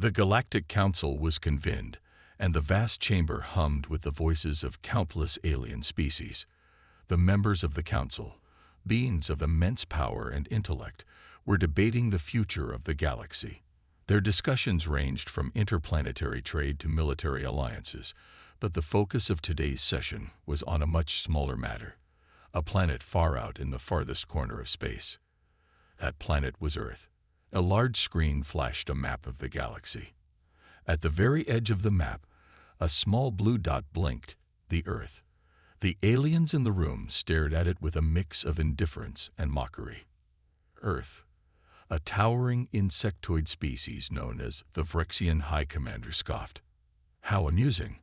The Galactic Council was convened, and the vast chamber hummed with the voices of countless alien species. The members of the Council, beings of immense power and intellect, were debating the future of the galaxy. Their discussions ranged from interplanetary trade to military alliances, but the focus of today's session was on a much smaller matter, a planet far out in the farthest corner of space. That planet was Earth. A large screen flashed a map of the galaxy. At the very edge of the map, a small blue dot blinked, the Earth. The aliens in the room stared at it with a mix of indifference and mockery. Earth, a towering insectoid species known as the Phyrexian High Commander, scoffed. How amusing!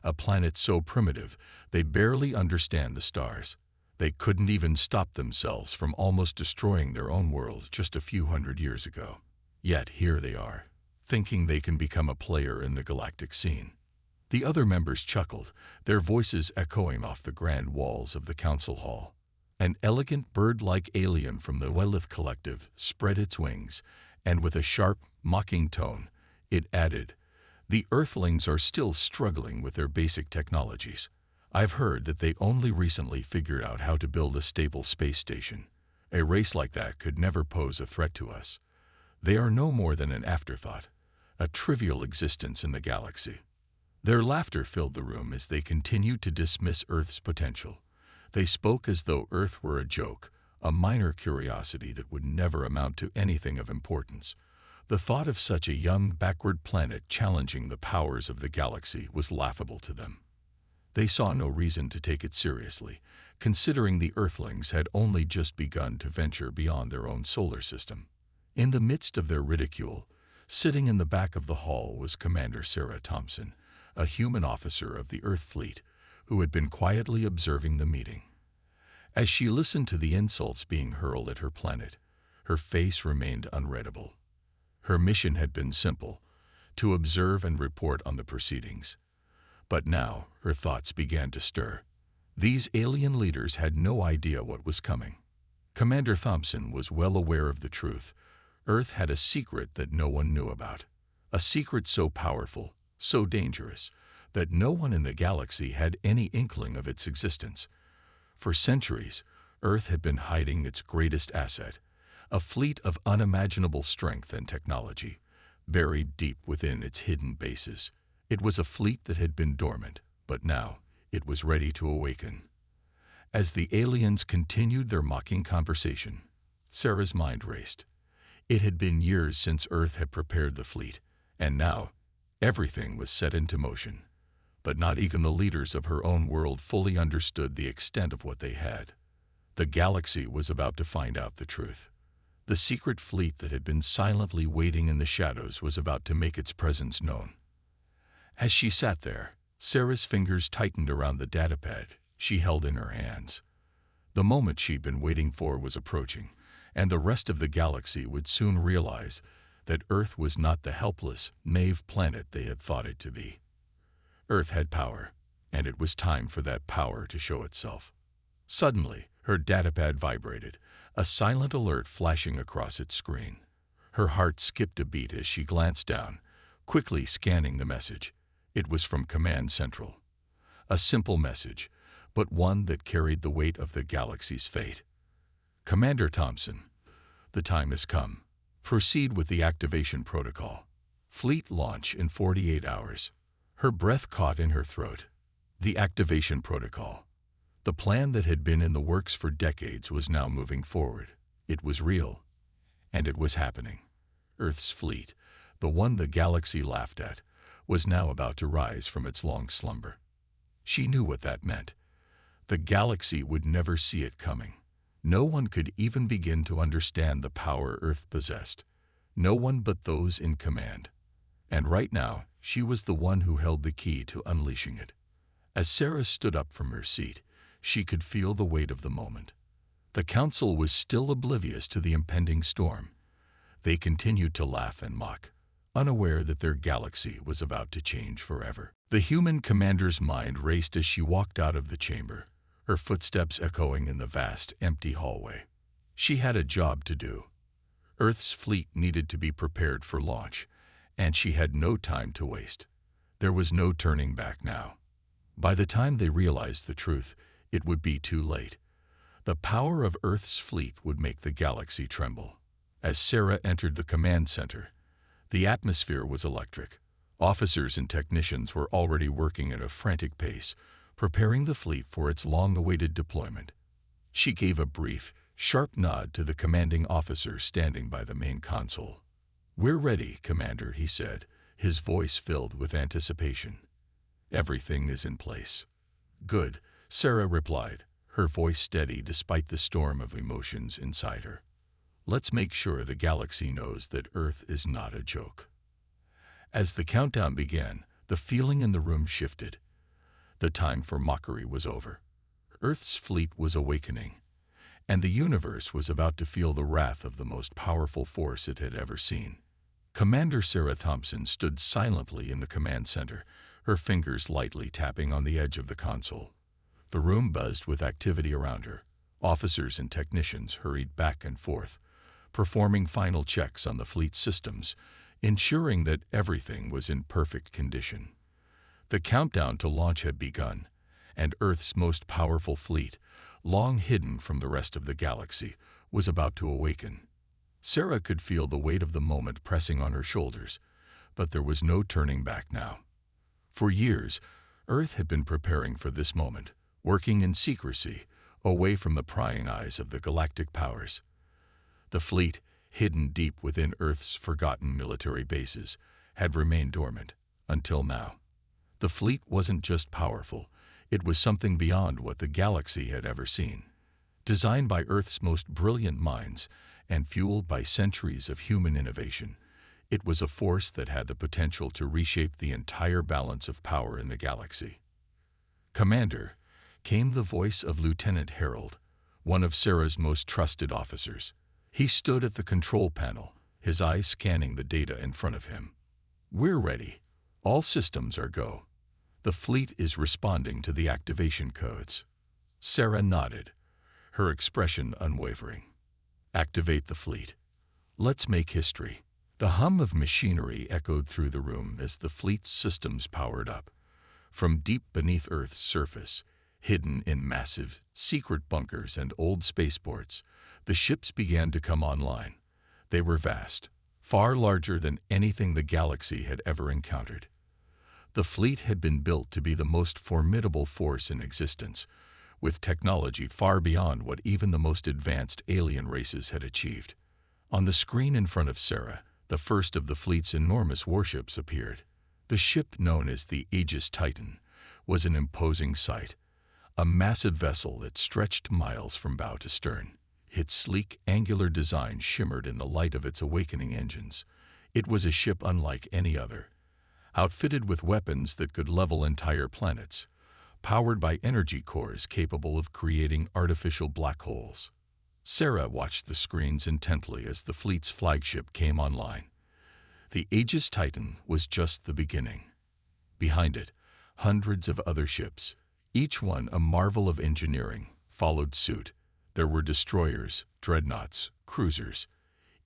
A planet so primitive, they barely understand the stars. They couldn't even stop themselves from almost destroying their own world just a few hundred years ago. Yet here they are, thinking they can become a player in the galactic scene. The other members chuckled, their voices echoing off the grand walls of the council hall. An elegant bird-like alien from the Lilith Collective spread its wings, and with a sharp, mocking tone, it added, "The Earthlings are still struggling with their basic technologies. I've heard that they only recently figured out how to build a stable space station. A race like that could never pose a threat to us. They are no more than an afterthought, a trivial existence in the galaxy." Their laughter filled the room as they continued to dismiss Earth's potential. They spoke as though Earth were a joke, a minor curiosity that would never amount to anything of importance. The thought of such a young, backward planet challenging the powers of the galaxy was laughable to them. They saw no reason to take it seriously, considering the Earthlings had only just begun to venture beyond their own solar system. In the midst of their ridicule, sitting in the back of the hall was Commander Sarah Thompson, a human officer of the Earth Fleet, who had been quietly observing the meeting. As she listened to the insults being hurled at her planet, her face remained unreadable. Her mission had been simple, to observe and report on the proceedings. But now her thoughts began to stir. These alien leaders had no idea what was coming. Commander Thompson was well aware of the truth. Earth had a secret that no one knew about. A secret so powerful, so dangerous, that no one in the galaxy had any inkling of its existence. For centuries, Earth had been hiding its greatest asset, a fleet of unimaginable strength and technology, buried deep within its hidden bases. It was a fleet that had been dormant, but now it was ready to awaken. As the aliens continued their mocking conversation, Sarah's mind raced. It had been years since Earth had prepared the fleet, and now everything was set into motion. But not even the leaders of her own world fully understood the extent of what they had. The galaxy was about to find out the truth. The secret fleet that had been silently waiting in the shadows was about to make its presence known. As she sat there, Sarah's fingers tightened around the datapad she held in her hands. The moment she'd been waiting for was approaching, and the rest of the galaxy would soon realize that Earth was not the helpless, naive planet they had thought it to be. Earth had power, and it was time for that power to show itself. Suddenly, her datapad vibrated, a silent alert flashing across its screen. Her heart skipped a beat as she glanced down, quickly scanning the message. It was from Command Central. A simple message, but one that carried the weight of the galaxy's fate. "Commander Thompson, the time has come. Proceed with the activation protocol. Fleet launch in 48 hours. Her breath caught in her throat. The activation protocol. The plan that had been in the works for decades was now moving forward. It was real, and it was happening. Earth's fleet, the one the galaxy laughed at, was now about to rise from its long slumber. She knew what that meant. The galaxy would never see it coming. No one could even begin to understand the power Earth possessed. No one but those in command. And right now, she was the one who held the key to unleashing it. As Sarah stood up from her seat, she could feel the weight of the moment. The council was still oblivious to the impending storm. They continued to laugh and mock, unaware that their galaxy was about to change forever. The human commander's mind raced as she walked out of the chamber, her footsteps echoing in the vast, empty hallway. She had a job to do. Earth's fleet needed to be prepared for launch, And she had no time to waste. There was no turning back now. By the time they realized the truth, it would be too late. The power of Earth's fleet would make the galaxy tremble. As Sarah entered the command center, the atmosphere was electric. Officers and technicians were already working at a frantic pace, preparing the fleet for its long-awaited deployment. She gave a brief, sharp nod to the commanding officer standing by the main console. "We're ready, Commander," he said, his voice filled with anticipation. "Everything is in place." "Good," Sarah replied, her voice steady despite the storm of emotions inside her. "Let's make sure the galaxy knows that Earth is not a joke." As the countdown began, the feeling in the room shifted. The time for mockery was over. Earth's fleet was awakening, and the universe was about to feel the wrath of the most powerful force it had ever seen. Commander Sarah Thompson stood silently in the command center, her fingers lightly tapping on the edge of the console. The room buzzed with activity around her. Officers and technicians hurried back and forth, performing final checks on the fleet's systems, ensuring that everything was in perfect condition. The countdown to launch had begun, and Earth's most powerful fleet, long hidden from the rest of the galaxy, was about to awaken. Sarah could feel the weight of the moment pressing on her shoulders, but there was no turning back now. For years, Earth had been preparing for this moment, working in secrecy, away from the prying eyes of the galactic powers. The fleet, hidden deep within Earth's forgotten military bases, had remained dormant, until now. The fleet wasn't just powerful, it was something beyond what the galaxy had ever seen. Designed by Earth's most brilliant minds and fueled by centuries of human innovation, it was a force that had the potential to reshape the entire balance of power in the galaxy. "Commander," came the voice of Lieutenant Harold, one of Sarah's most trusted officers. He stood at the control panel, his eyes scanning the data in front of him. "We're ready. All systems are go. The fleet is responding to the activation codes." Sarah nodded, her expression unwavering. "Activate the fleet. Let's make history." The hum of machinery echoed through the room as the fleet's systems powered up. From deep beneath Earth's surface, hidden in massive, secret bunkers and old spaceports, the ships began to come online. They were vast, far larger than anything the galaxy had ever encountered. The fleet had been built to be the most formidable force in existence, with technology far beyond what even the most advanced alien races had achieved. On the screen in front of Sarah, the first of the fleet's enormous warships appeared. The ship, known as the Aegis Titan, was an imposing sight, a massive vessel that stretched miles from bow to stern. Its sleek, angular design shimmered in the light of its awakening engines. It was a ship unlike any other, outfitted with weapons that could level entire planets, powered by energy cores capable of creating artificial black holes. Sarah watched the screens intently as the fleet's flagship came online. The Aegis Titan was just the beginning. Behind it, hundreds of other ships, each one a marvel of engineering, followed suit. There were destroyers, dreadnoughts, cruisers,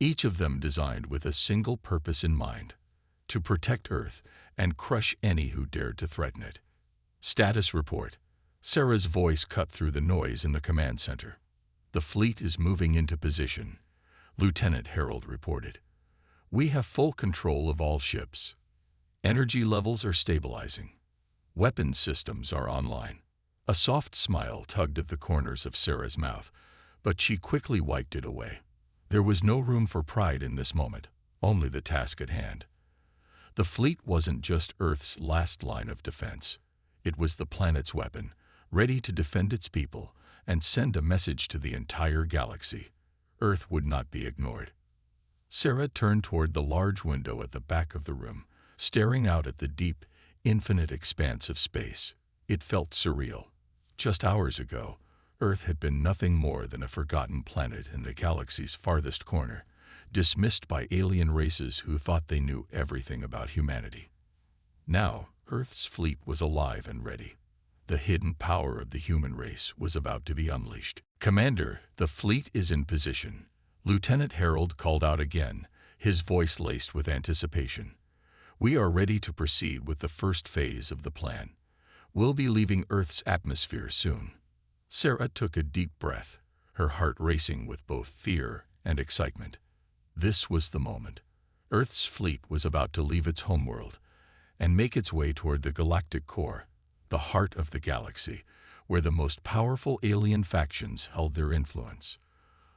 each of them designed with a single purpose in mind: to protect Earth and crush any who dared to threaten it. "Status report." Sarah's voice cut through the noise in the command center. "The fleet is moving into position," Lieutenant Harold reported. "We have full control of all ships. Energy levels are stabilizing. Weapons systems are online." A soft smile tugged at the corners of Sarah's mouth, but she quickly wiped it away. There was no room for pride in this moment, only the task at hand. The fleet wasn't just Earth's last line of defense. It was the planet's weapon, ready to defend its people and send a message to the entire galaxy. Earth would not be ignored. Sarah turned toward the large window at the back of the room, staring out at the deep, infinite expanse of space. It felt surreal. Just hours ago, Earth had been nothing more than a forgotten planet in the galaxy's farthest corner, dismissed by alien races who thought they knew everything about humanity. Now, Earth's fleet was alive and ready. The hidden power of the human race was about to be unleashed. "Commander, the fleet is in position," Lieutenant Harold called out again, his voice laced with anticipation. We are ready to proceed with the first phase of the plan. We'll be leaving Earth's atmosphere soon." Sarah took a deep breath, her heart racing with both fear and excitement. This was the moment. Earth's fleet was about to leave its homeworld and make its way toward the galactic core, the heart of the galaxy, where the most powerful alien factions held their influence.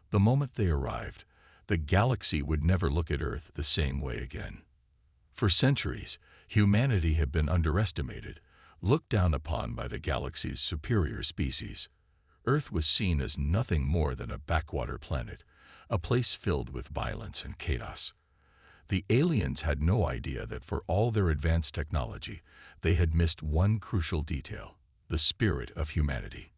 The moment they arrived, the galaxy would never look at Earth the same way again. For centuries, humanity had been underestimated, looked down upon by the galaxy's superior species. Earth was seen as nothing more than a backwater planet, a place filled with violence and chaos. The aliens had no idea that for all their advanced technology, they had missed one crucial detail: the spirit of humanity.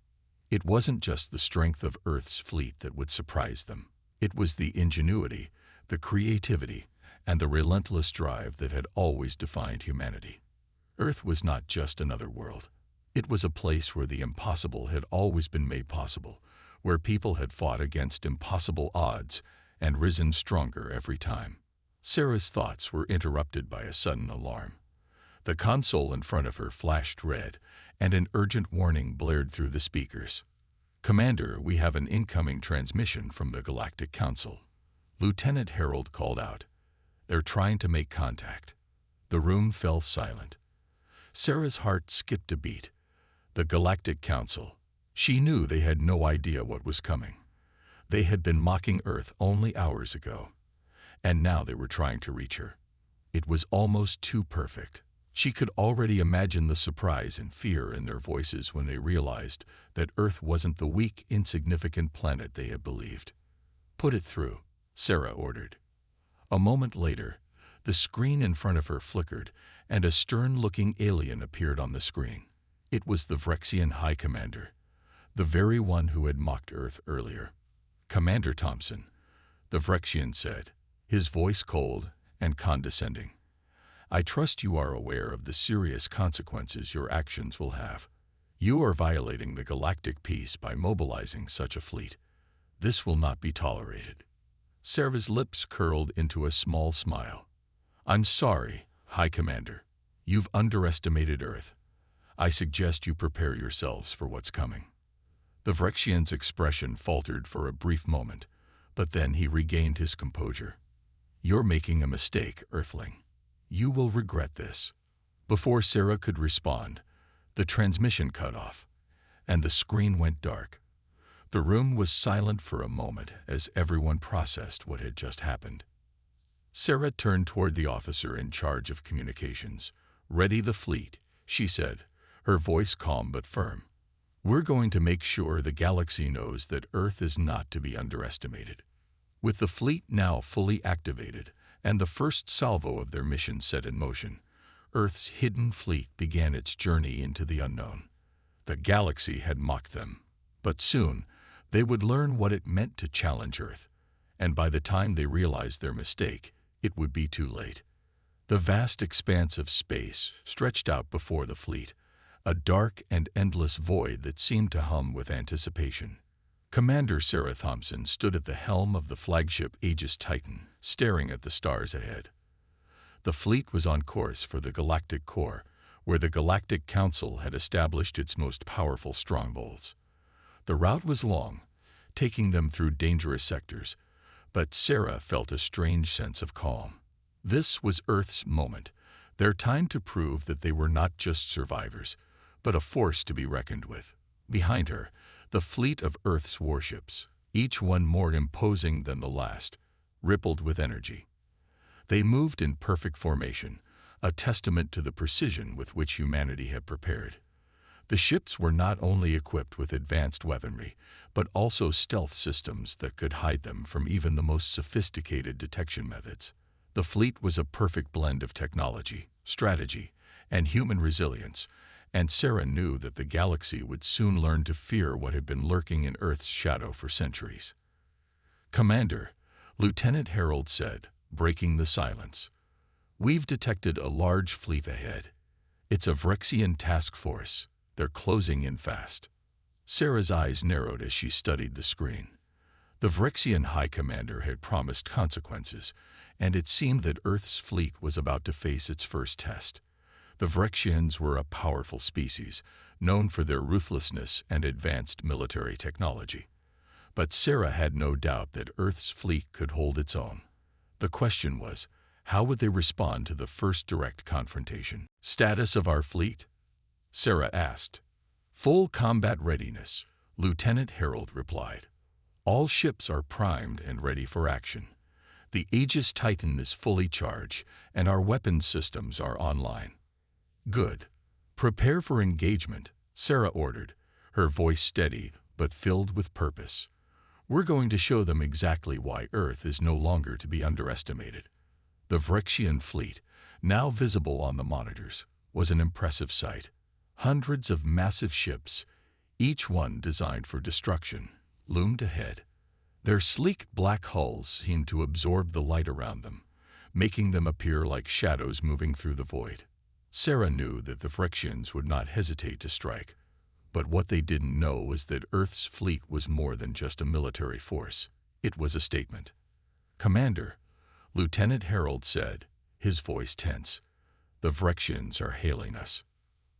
It wasn't just the strength of Earth's fleet that would surprise them. It was the ingenuity, the creativity, and the relentless drive that had always defined humanity. Earth was not just another world. It was a place where the impossible had always been made possible, where people had fought against impossible odds and risen stronger every time. Sarah's thoughts were interrupted by a sudden alarm. The console in front of her flashed red, and an urgent warning blared through the speakers. "Commander, we have an incoming transmission from the Galactic Council." Lieutenant Harold called out. "They're trying to make contact." The room fell silent. Sarah's heart skipped a beat. The Galactic Council. She knew they had no idea what was coming. They had been mocking Earth only hours ago, and now they were trying to reach her. It was almost too perfect. She could already imagine the surprise and fear in their voices when they realized that Earth wasn't the weak, insignificant planet they had believed. "Put it through," Sarah ordered. A moment later, the screen in front of her flickered, and a stern-looking alien appeared on the screen. It was the Vrexian High Commander, the very one who had mocked Earth earlier. "Commander Thompson," the Vrexian said, his voice cold and condescending. "I trust you are aware of the serious consequences your actions will have. You are violating the galactic peace by mobilizing such a fleet. This will not be tolerated." Sarah's lips curled into a small smile. "I'm sorry, High Commander. You've underestimated Earth. I suggest you prepare yourselves for what's coming." The Vrexian's expression faltered for a brief moment, but then he regained his composure. "You're making a mistake, Earthling. You will regret this." Before Sarah could respond, the transmission cut off, and the screen went dark. The room was silent for a moment as everyone processed what had just happened. Sarah turned toward the officer in charge of communications. "Ready the fleet," she said, her voice calm but firm. "We're going to make sure the galaxy knows that Earth is not to be underestimated." With the fleet now fully activated and the first salvo of their mission set in motion, Earth's hidden fleet began its journey into the unknown. The galaxy had mocked them, but soon they would learn what it meant to challenge Earth, and by the time they realized their mistake, it would be too late. The vast expanse of space stretched out before the fleet, a dark and endless void that seemed to hum with anticipation. Commander Sarah Thompson stood at the helm of the flagship Aegis Titan, staring at the stars ahead. The fleet was on course for the galactic core, where the Galactic Council had established its most powerful strongholds. The route was long, taking them through dangerous sectors, but Sarah felt a strange sense of calm. This was Earth's moment, their time to prove that they were not just survivors, but a force to be reckoned with. Behind her, the fleet of Earth's warships, each one more imposing than the last, rippled with energy. They moved in perfect formation, a testament to the precision with which humanity had prepared. The ships were not only equipped with advanced weaponry, but also stealth systems that could hide them from even the most sophisticated detection methods. The fleet was a perfect blend of technology, strategy, and human resilience, and Sarah knew that the galaxy would soon learn to fear what had been lurking in Earth's shadow for centuries. "Commander," Lieutenant Harold said, breaking the silence, "we've detected a large fleet ahead. It's a Vrexian task force. They're closing in fast." Sarah's eyes narrowed as she studied the screen. The Vrexian High Commander had promised consequences, and it seemed that Earth's fleet was about to face its first test. The Vrexians were a powerful species, known for their ruthlessness and advanced military technology. But Sarah had no doubt that Earth's fleet could hold its own. The question was, how would they respond to the first direct confrontation? "Status of our fleet?" Sarah asked. "Full combat readiness," Lieutenant Harold replied. "All ships are primed and ready for action. The Aegis Titan is fully charged, and our weapons systems are online." "Good. Prepare for engagement," Sarah ordered, her voice steady but filled with purpose. "We're going to show them exactly why Earth is no longer to be underestimated." The Vrexian fleet, now visible on the monitors, was an impressive sight. Hundreds of massive ships, each one designed for destruction, loomed ahead. Their sleek black hulls seemed to absorb the light around them, making them appear like shadows moving through the void. Sarah knew that the Vrexians would not hesitate to strike, but what they didn't know was that Earth's fleet was more than just a military force. It was a statement. "Commander," Lieutenant Harold said, his voice tense, "the Vrexians are hailing us."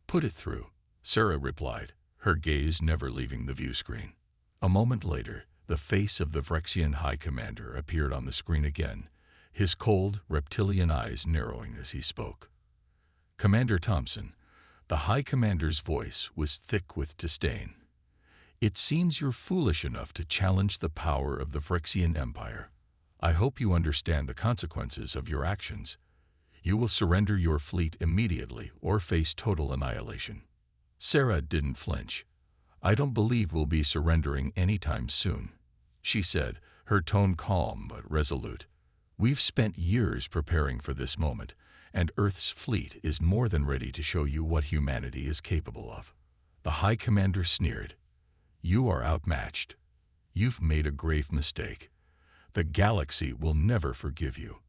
"Put it through," Sarah replied, her gaze never leaving the view screen. A moment later, the face of the Vrexian High Commander appeared on the screen again, his cold, reptilian eyes narrowing as he spoke. "Commander Thompson," the High Commander's voice was thick with disdain, "it seems you're foolish enough to challenge the power of the Vrexian Empire. I hope you understand the consequences of your actions. You will surrender your fleet immediately or face total annihilation." Sarah didn't flinch. "I don't believe we'll be surrendering anytime soon," she said, her tone calm but resolute. "We've spent years preparing for this moment, and Earth's fleet is more than ready to show you what humanity is capable of." The High Commander sneered. "You are outmatched. You've made a grave mistake. The galaxy will never forgive you."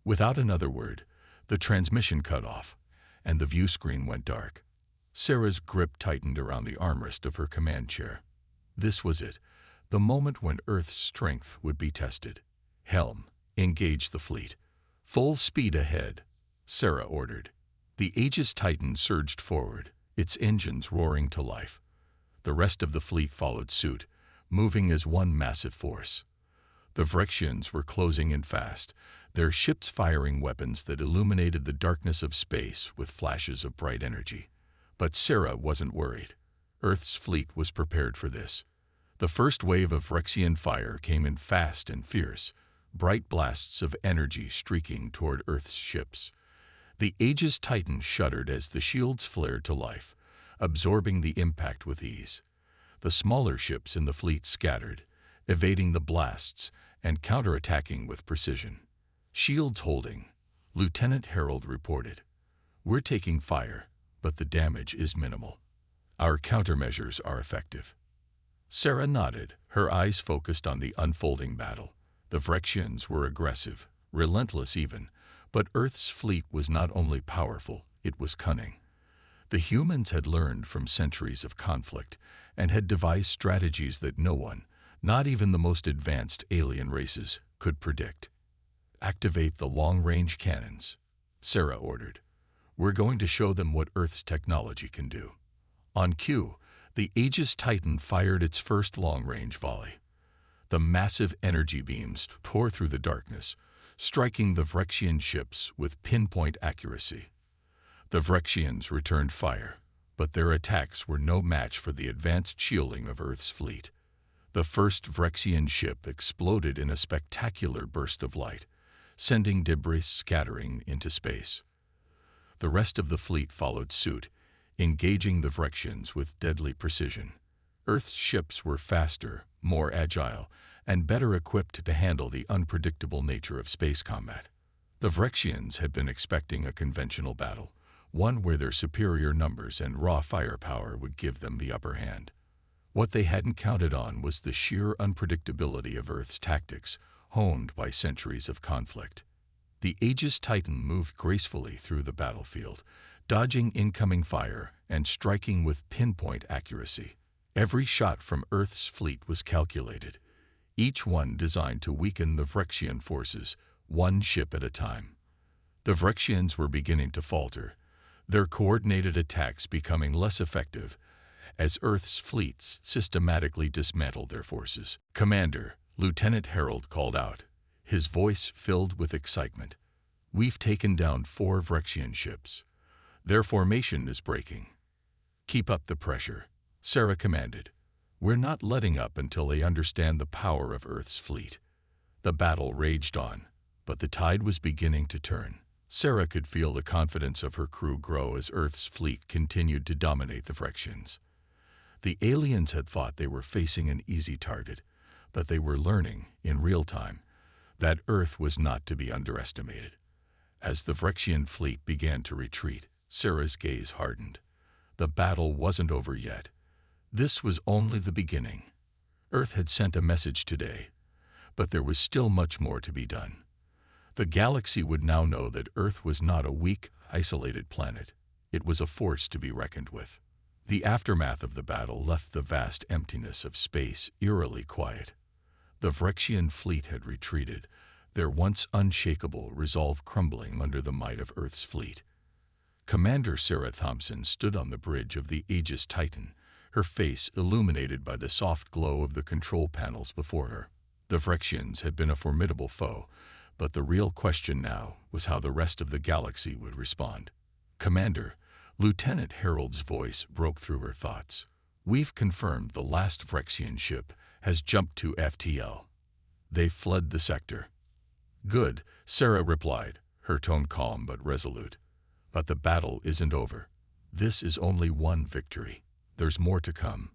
Without another word, the transmission cut off, and the view screen went dark. Sarah's grip tightened around the armrest of her command chair. This was it, the moment when Earth's strength would be tested. "Helm, engage the fleet. Full speed ahead," Sarah ordered. The Aegis Titan surged forward, its engines roaring to life. The rest of the fleet followed suit, moving as one massive force. The Vrexians were closing in fast, their ships firing weapons that illuminated the darkness of space with flashes of bright energy. But Sarah wasn't worried. Earth's fleet was prepared for this. The first wave of Vrexian fire came in fast and fierce, bright blasts of energy streaking toward Earth's ships. The Aegis Titan shuddered as the shields flared to life, absorbing the impact with ease. The smaller ships in the fleet scattered, evading the blasts and counterattacking with precision. "Shields holding," Lieutenant Harold reported. "We're taking fire, but the damage is minimal. Our countermeasures are effective." Sarah nodded, her eyes focused on the unfolding battle. The Vrexians were aggressive, relentless even, but Earth's fleet was not only powerful, it was cunning. The humans had learned from centuries of conflict and had devised strategies that no one, not even the most advanced alien races, could predict. "Activate the long-range cannons," Sarah ordered. "We're going to show them what Earth's technology can do." On cue, the Aegis Titan fired its first long-range volley. The massive energy beams tore through the darkness, striking the Vrexian ships with pinpoint accuracy. The Vrexians returned fire, but their attacks were no match for the advanced shielding of Earth's fleet. The first Vrexian ship exploded in a spectacular burst of light, sending debris scattering into space. The rest of the fleet followed suit, engaging the Vrexians with deadly precision. Earth's ships were faster, more agile, and better equipped to handle the unpredictable nature of space combat. The Vrexians had been expecting a conventional battle, one where their superior numbers and raw firepower would give them the upper hand. What they hadn't counted on was the sheer unpredictability of Earth's tactics, honed by centuries of conflict. The Aegis Titan moved gracefully through the battlefield, dodging incoming fire and striking with pinpoint accuracy. Every shot from Earth's fleet was calculated, each one designed to weaken the Vrexian forces one ship at a time. The Vrexians were beginning to falter, their coordinated attacks becoming less effective as Earth's fleets systematically dismantled their forces. "Commander," Lieutenant Harold called out, his voice filled with excitement. "We've taken down 4 Vrexian ships. Their formation is breaking." "Keep up the pressure," Sarah commanded. "We're not letting up until they understand the power of Earth's fleet." The battle raged on, but the tide was beginning to turn. Sarah could feel the confidence of her crew grow as Earth's fleet continued to dominate the Vrexians. The aliens had thought they were facing an easy target, but they were learning, in real time, that Earth was not to be underestimated. As the Vrexian fleet began to retreat, Sarah's gaze hardened. The battle wasn't over yet. This was only the beginning. Earth had sent a message today, but there was still much more to be done. The galaxy would now know that Earth was not a weak, isolated planet. It was a force to be reckoned with. The aftermath of the battle left the vast emptiness of space eerily quiet. The Vrexian fleet had retreated, their once unshakable resolve crumbling under the might of Earth's fleet. Commander Sarah Thompson stood on the bridge of the Aegis Titan, her face illuminated by the soft glow of the control panels before her. The Vrexians had been a formidable foe, but the real question now was how the rest of the galaxy would respond. "Commander," Lieutenant Harold's voice broke through her thoughts. "We've confirmed the last Vrexian ship has jumped to FTL. They fled the sector." "Good," Sarah replied, her tone calm but resolute. "But the battle isn't over. This is only one victory. There's more to come."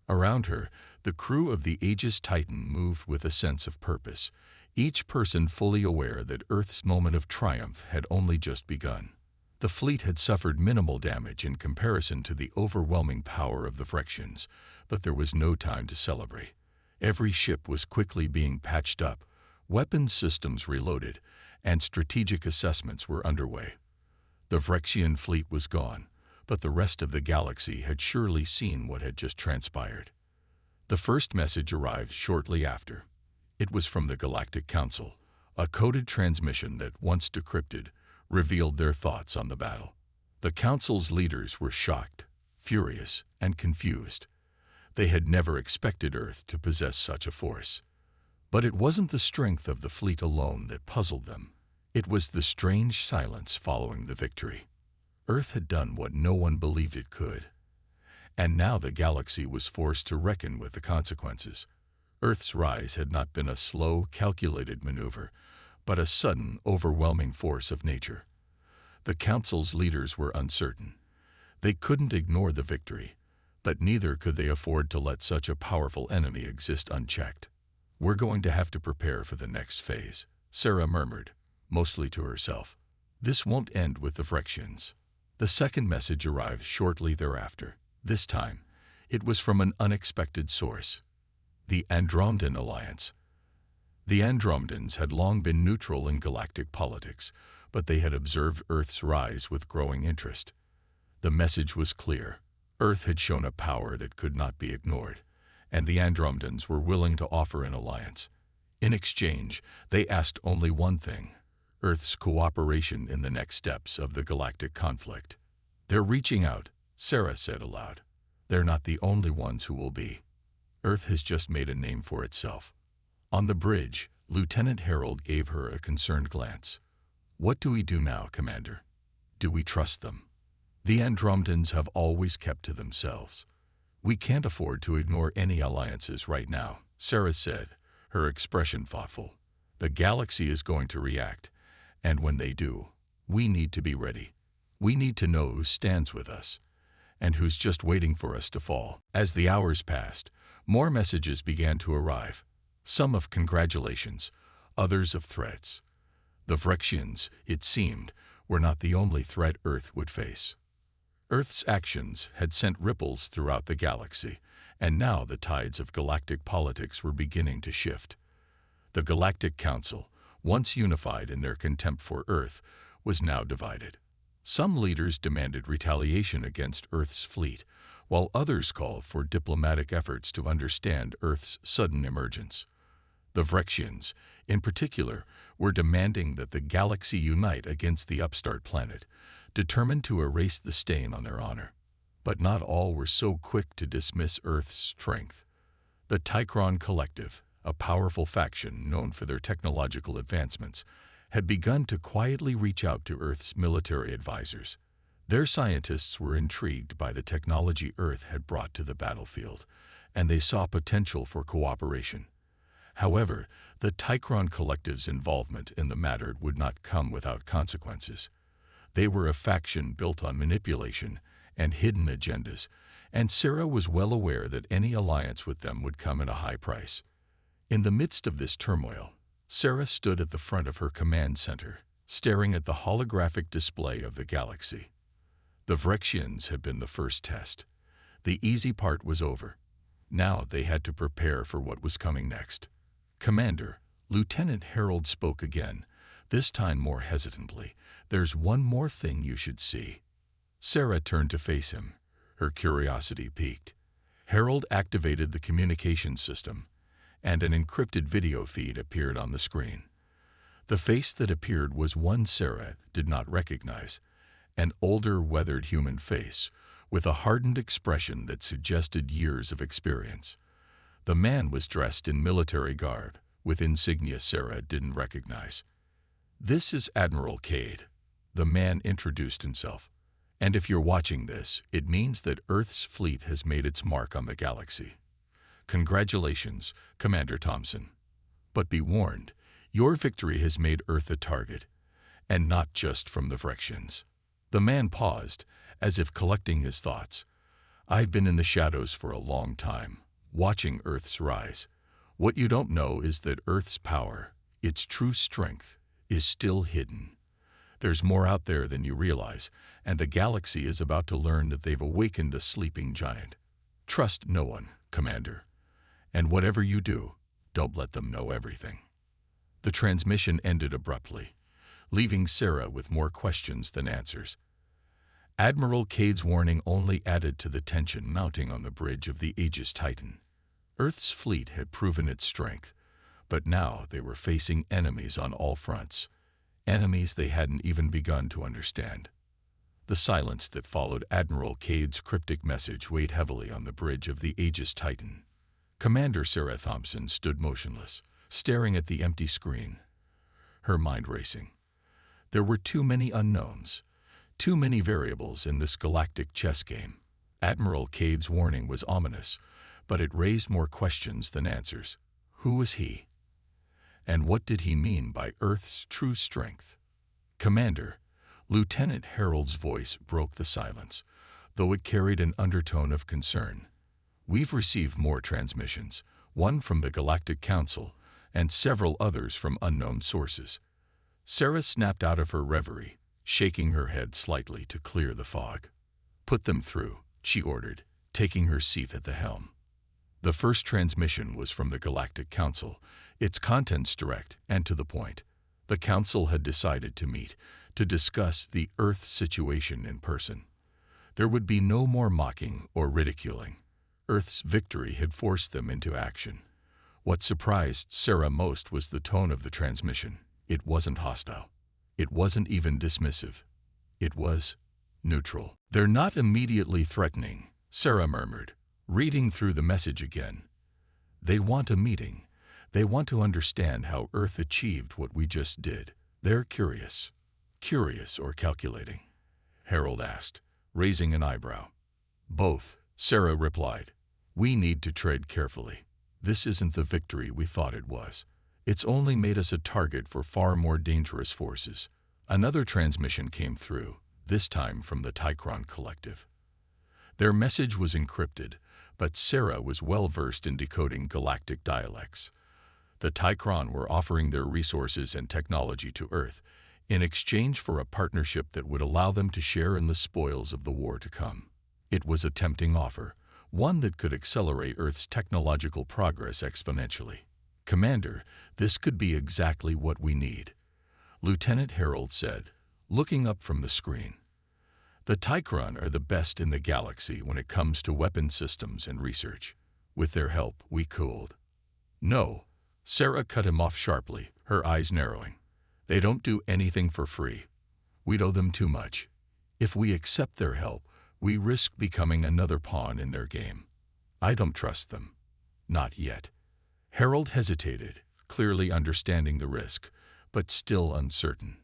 Around her, the crew of the Aegis Titan moved with a sense of purpose, each person fully aware that Earth's moment of triumph had only just begun. The fleet had suffered minimal damage in comparison to the overwhelming power of the Vrexians, but there was no time to celebrate. Every ship was quickly being patched up, weapons systems reloaded, and strategic assessments were underway. The Vrexian fleet was gone, but the rest of the galaxy had surely seen what had just transpired. The first message arrived shortly after. It was from the Galactic Council, a coded transmission that, once decrypted, revealed their thoughts on the battle. The Council's leaders were shocked, furious, and confused. They had never expected Earth to possess such a force. But it wasn't the strength of the fleet alone that puzzled them. It was the strange silence following the victory. Earth had done what no one believed it could. And now the galaxy was forced to reckon with the consequences. Earth's rise had not been a slow, calculated maneuver, but a sudden, overwhelming force of nature. The Council's leaders were uncertain. They couldn't ignore the victory, but neither could they afford to let such a powerful enemy exist unchecked. "We're going to have to prepare for the next phase," Sarah murmured, mostly to herself. "This won't end with the Vrexians." The second message arrived shortly thereafter. This time, it was from an unexpected source: the Andromedan Alliance. The Andromedans had long been neutral in galactic politics, but they had observed Earth's rise with growing interest. The message was clear. Earth had shown a power that could not be ignored, and the Andromedans were willing to offer an alliance. In exchange, they asked only one thing: Earth's cooperation in the next steps of the galactic conflict. "They're reaching out," Sarah said aloud. "They're not the only ones who will be. Earth has just made a name for itself." On the bridge, Lieutenant Harold gave her a concerned glance. "What do we do now, Commander? Do we trust them? The Andromedans have always kept to themselves. We can't afford to ignore any alliances right now," Sarah said, her expression thoughtful. "The galaxy is going to react, and when they do, we need to be ready. We need to know who stands with us, and who's just waiting for us to fall." As the hours passed, more messages began to arrive, some of congratulations, others of threats. The Vrexians, it seemed, were not the only threat Earth would face. Earth's actions had sent ripples throughout the galaxy, and now the tides of galactic politics were beginning to shift. The Galactic Council, once unified in their contempt for Earth, was now divided. Some leaders demanded retaliation against Earth's fleet, while others called for diplomatic efforts to understand Earth's sudden emergence. The Vrexians, in particular, were demanding that the galaxy unite against the upstart planet, determined to erase the stain on their honor. But not all were so quick to dismiss Earth's strength. The Tychron Collective, a powerful faction known for their technological advancements, had begun to quietly reach out to Earth's military advisors. Their scientists were intrigued by the technology Earth had brought to the battlefield, and they saw potential for cooperation. However, the Tychron Collective's involvement in the matter would not come without consequences. They were a faction built on manipulation and hidden agendas, and Sarah was well aware that any alliance with them would come at a high price. In the midst of this turmoil, Sarah stood at the front of her command center, staring at the holographic display of the galaxy. The Vrexians had been the first test. The easy part was over. Now they had to prepare for what was coming next. "Commander," Lieutenant Harold spoke again, this time more hesitantly. "There's one more thing you should see." Sarah turned to face him, her curiosity piqued. Harold activated the communication system, and an encrypted video feed appeared on the screen. The face that appeared was one Sarah did not recognize, an older, weathered human face, with a hardened expression that suggested years of experience. The man was dressed in military garb, with insignia Sarah didn't recognize. "This is Admiral Cade," the man introduced himself. "And if you're watching this, it means that Earth's fleet has made its mark on the galaxy. Congratulations, Commander Thompson. But be warned, your victory has made Earth a target, and not just from the Vrexians." The man paused, as if collecting his thoughts. "I've been in the shadows for a long time, watching Earth's rise. What you don't know is that Earth's power, its true strength, is still hidden. There's more out there than you realize, and the galaxy is about to learn that they've awakened a sleeping giant. Trust no one, Commander. And whatever you do, don't let them know everything." The transmission ended abruptly, leaving Sarah with more questions than answers. Admiral Cade's warning only added to the tension mounting on the bridge of the Aegis Titan. Earth's fleet had proven its strength, but now they were facing enemies on all fronts, enemies they hadn't even begun to understand. The silence that followed Admiral Cade's cryptic message weighed heavily on the bridge of the Aegis Titan. Commander Sarah Thompson stood motionless, staring at the empty screen, her mind racing. There were too many unknowns, too many variables in this galactic chess game. Admiral Cade's warning was ominous, but it raised more questions than answers. Who was he? And what did he mean by Earth's true strength? "Commander," Lieutenant Harold's voice broke the silence, though it carried an undertone of concern. "We've received more transmissions, one from the Galactic Council and several others from unknown sources." Sarah snapped out of her reverie, shaking her head slightly to clear the fog. "Put them through," she ordered, taking her seat at the helm. The first transmission was from the Galactic Council, its contents direct and to the point. The Council had decided to meet, to discuss the Earth situation in person. There would be no more mocking or ridiculing. Earth's victory had forced them into action. What surprised Sarah most was the tone of the transmission. It wasn't hostile. It wasn't even dismissive. It was neutral. "They're not immediately threatening," Sarah murmured, reading through the message again. "They want a meeting. They want to understand how Earth achieved what we just did. They're curious." "Curious or calculating?" Harold asked, raising an eyebrow. "Both," Sarah replied. "We need to tread carefully. This isn't the victory we thought it was. It's only made us a target for far more dangerous forces." Another transmission came through, this time from the Tychron Collective. Their message was encrypted, but Sarah was well versed in decoding galactic dialects. The Tychron were offering their resources and technology to Earth in exchange for a partnership that would allow them to share in the spoils of the war to come. It was a tempting offer, one that could accelerate Earth's technological progress exponentially. "Commander, this could be exactly what we need," Lieutenant Harold said, looking up from the screen. "The Tychron are the best in the galaxy when it comes to weapon systems and research. With their help, we could." "No," Sarah cut him off sharply, her eyes narrowing. They don't do anything for free. We'd owe them too much. If we accept their help, we risk becoming another pawn in their game. I don't trust them. Not yet. Harold hesitated, clearly understanding the risk, but still uncertain.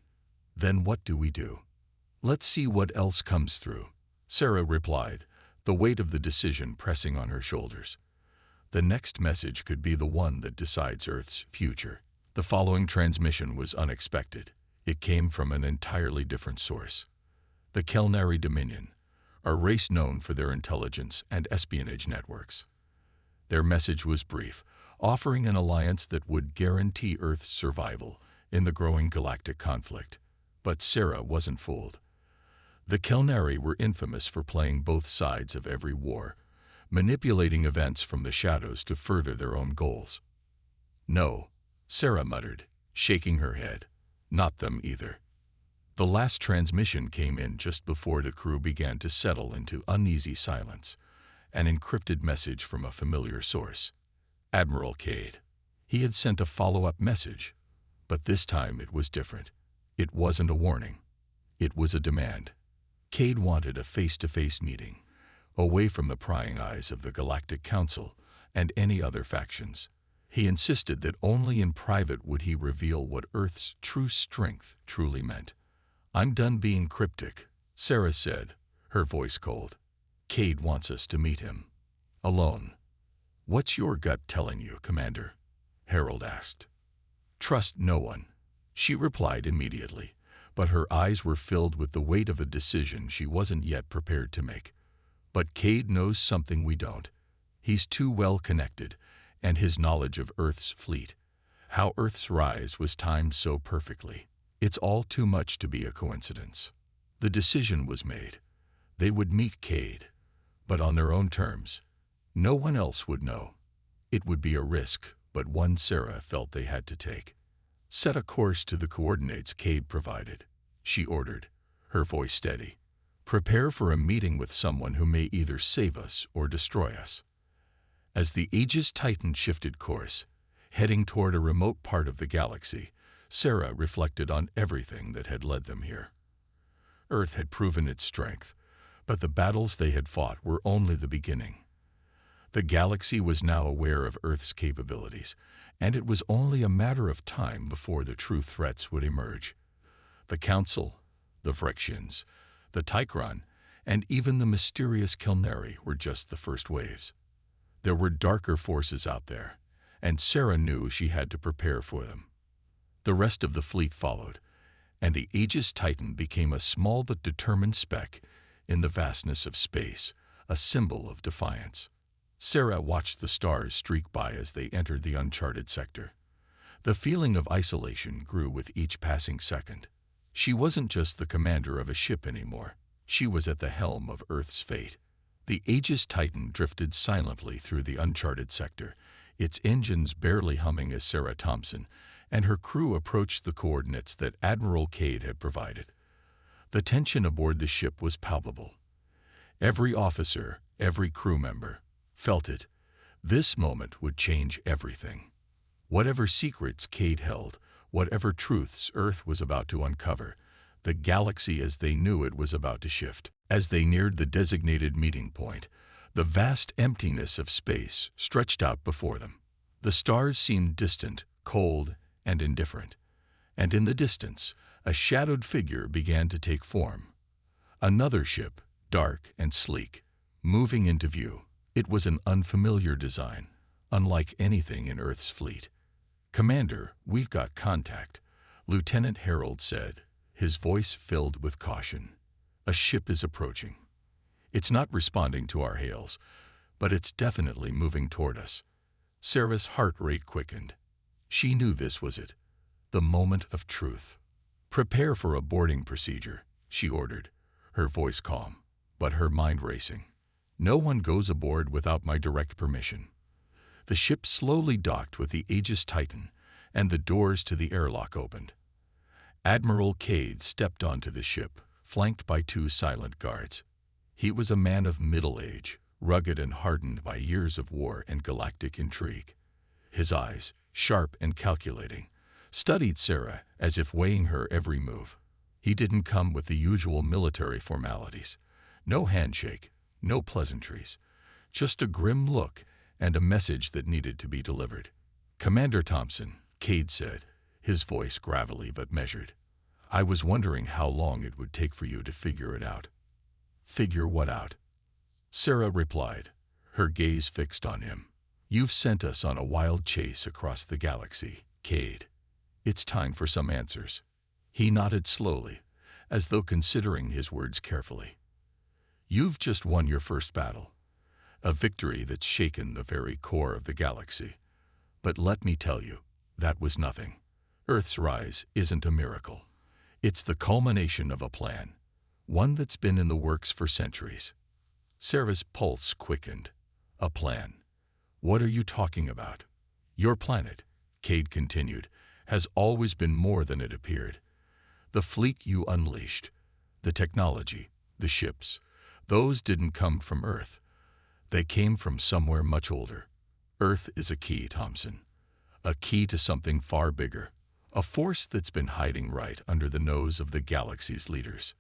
Then what do we do? Let's see what else comes through, Sarah replied, the weight of the decision pressing on her shoulders. The next message could be the one that decides Earth's future. The following transmission was unexpected. It came from an entirely different source. The Kelnari Dominion, a race known for their intelligence and espionage networks. Their message was brief, offering an alliance that would guarantee Earth's survival in the growing galactic conflict. But Sarah wasn't fooled. The Kelnari were infamous for playing both sides of every war, manipulating events from the shadows to further their own goals. No, Sarah muttered, shaking her head. Not them either. The last transmission came in just before the crew began to settle into uneasy silence, an encrypted message from a familiar source. Admiral Cade. He had sent a follow-up message, but this time it was different. It wasn't a warning. It was a demand. Cade wanted a face-to-face meeting, away from the prying eyes of the Galactic Council and any other factions. He insisted that only in private would he reveal what Earth's true strength truly meant. I'm done being cryptic, Sarah said, her voice cold. Cade wants us to meet him. Alone. What's your gut telling you, Commander? Harold asked. Trust no one, she replied immediately, but her eyes were filled with the weight of a decision she wasn't yet prepared to make. But Cade knows something we don't. He's too well connected, and his knowledge of Earth's fleet, how Earth's rise was timed so perfectly. It's all too much to be a coincidence. The decision was made. They would meet Cade, but on their own terms. No one else would know. It would be a risk, but one Sarah felt they had to take. Set a course to the coordinates Cade provided, she ordered, her voice steady. Prepare for a meeting with someone who may either save us or destroy us. As the Aegis Titan shifted course, heading toward a remote part of the galaxy, Sarah reflected on everything that had led them here. Earth had proven its strength, but the battles they had fought were only the beginning. The galaxy was now aware of Earth's capabilities, and it was only a matter of time before the true threats would emerge. The Council, the Phyrexians, the Tychron, and even the mysterious Kelnari were just the first waves. There were darker forces out there, and Sarah knew she had to prepare for them. The rest of the fleet followed, and the Aegis Titan became a small but determined speck in the vastness of space, a symbol of defiance. Sarah watched the stars streak by as they entered the uncharted sector. The feeling of isolation grew with each passing second. She wasn't just the commander of a ship anymore. She was at the helm of Earth's fate. The Aegis Titan drifted silently through the uncharted sector, its engines barely humming as Sarah Thompson and her crew approached the coordinates that Admiral Cade had provided. The tension aboard the ship was palpable. Every officer, every crew member, felt it. This moment would change everything. Whatever secrets Cade held, whatever truths Earth was about to uncover, the galaxy as they knew it was about to shift. As they neared the designated meeting point, the vast emptiness of space stretched out before them. The stars seemed distant, cold, and indifferent. And in the distance, a shadowed figure began to take form. Another ship, dark and sleek, moving into view. It was an unfamiliar design, unlike anything in Earth's fleet. "Commander, we've got contact," Lieutenant Harold said, his voice filled with caution. "A ship is approaching. It's not responding to our hails, but it's definitely moving toward us." Sarah's heart rate quickened. She knew this was it, the moment of truth. "Prepare for a boarding procedure," she ordered, her voice calm, but her mind racing. "No one goes aboard without my direct permission." The ship slowly docked with the Aegis Titan, and the doors to the airlock opened. Admiral Cade stepped onto the ship, flanked by two silent guards. He was a man of middle age, rugged and hardened by years of war and galactic intrigue. His eyes, sharp and calculating, studied Sarah as if weighing her every move. He didn't come with the usual military formalities. No handshake, no pleasantries, just a grim look and a message that needed to be delivered. "Commander Thompson," Cade said, his voice gravelly but measured. "I was wondering how long it would take for you to figure it out." "Figure what out?" Sarah replied, her gaze fixed on him. "You've sent us on a wild chase across the galaxy, Cade. It's time for some answers." He nodded slowly, as though considering his words carefully. "You've just won your first battle, a victory that's shaken the very core of the galaxy. But let me tell you, that was nothing. Earth's rise isn't a miracle. It's the culmination of a plan, one that's been in the works for centuries." Sarah's pulse quickened. "A plan? What are you talking about?" "Your planet," Cade continued, "has always been more than it appeared. The fleet you unleashed, the technology, the ships, those didn't come from Earth. They came from somewhere much older. Earth is a key, Thompson. A key to something far bigger. A force that's been hiding right under the nose of the galaxy's leaders."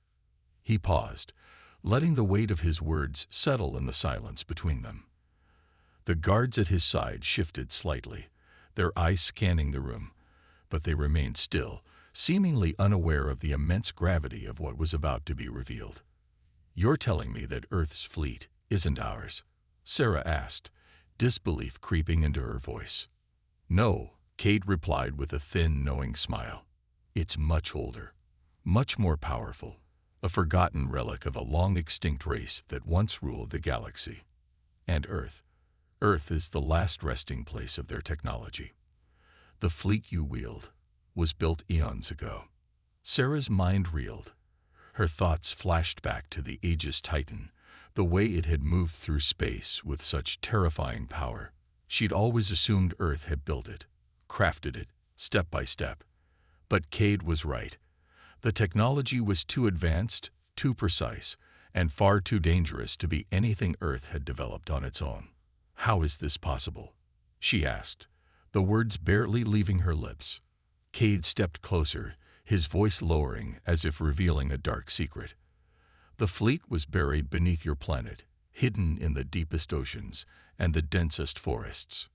He paused, letting the weight of his words settle in the silence between them. The guards at his side shifted slightly, their eyes scanning the room, but they remained still, seemingly unaware of the immense gravity of what was about to be revealed. "You're telling me that Earth's fleet isn't ours?" Sarah asked, disbelief creeping into her voice. "No," Cade replied with a thin, knowing smile. "It's much older, much more powerful, a forgotten relic of a long-extinct race that once ruled the galaxy. And Earth is the last resting place of their technology. The fleet you wield was built eons ago." Sarah's mind reeled. Her thoughts flashed back to the Aegis Titan, the way it had moved through space with such terrifying power. She'd always assumed Earth had built it, crafted it, step by step. But Cade was right. The technology was too advanced, too precise, and far too dangerous to be anything Earth had developed on its own. "How is this possible?" she asked, the words barely leaving her lips. Cade stepped closer, his voice lowering as if revealing a dark secret. "The fleet was buried beneath your planet, hidden in the deepest oceans and the densest forests.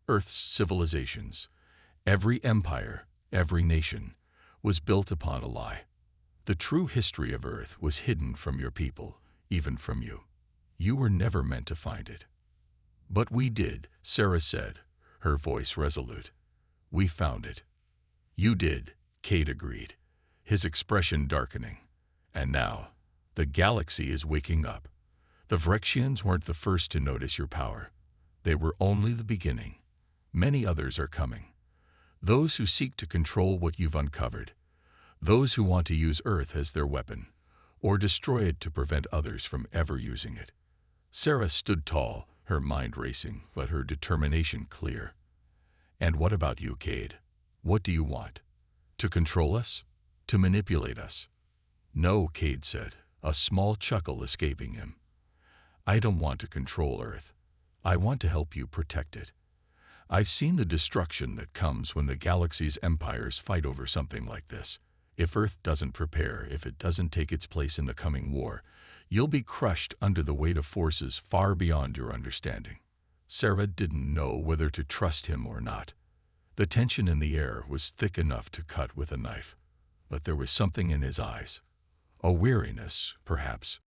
Earth's civilizations, every empire, every nation, was built upon a lie. The true history of Earth was hidden from your people, even from you. You were never meant to find it." "But we did," Sarah said, her voice resolute. "We found it." "You did," Cade agreed, his expression darkening. "And now, the galaxy is waking up. The Vrexians weren't the first to notice your power. They were only the beginning. Many others are coming. Those who seek to control what you've uncovered. Those who want to use Earth as their weapon, or destroy it to prevent others from ever using it." Sarah stood tall, her mind racing, but her determination clear. "And what about you, Cade? What do you want? To control us? To manipulate us?" "No," Cade said, a small chuckle escaping him. "I don't want to control Earth. I want to help you protect it. I've seen the destruction that comes when the galaxy's empires fight over something like this. If Earth doesn't prepare, if it doesn't take its place in the coming war, you'll be crushed under the weight of forces far beyond your understanding." Sarah didn't know whether to trust him or not. The tension in the air was thick enough to cut with a knife, but there was something in his eyes. A weariness, perhaps,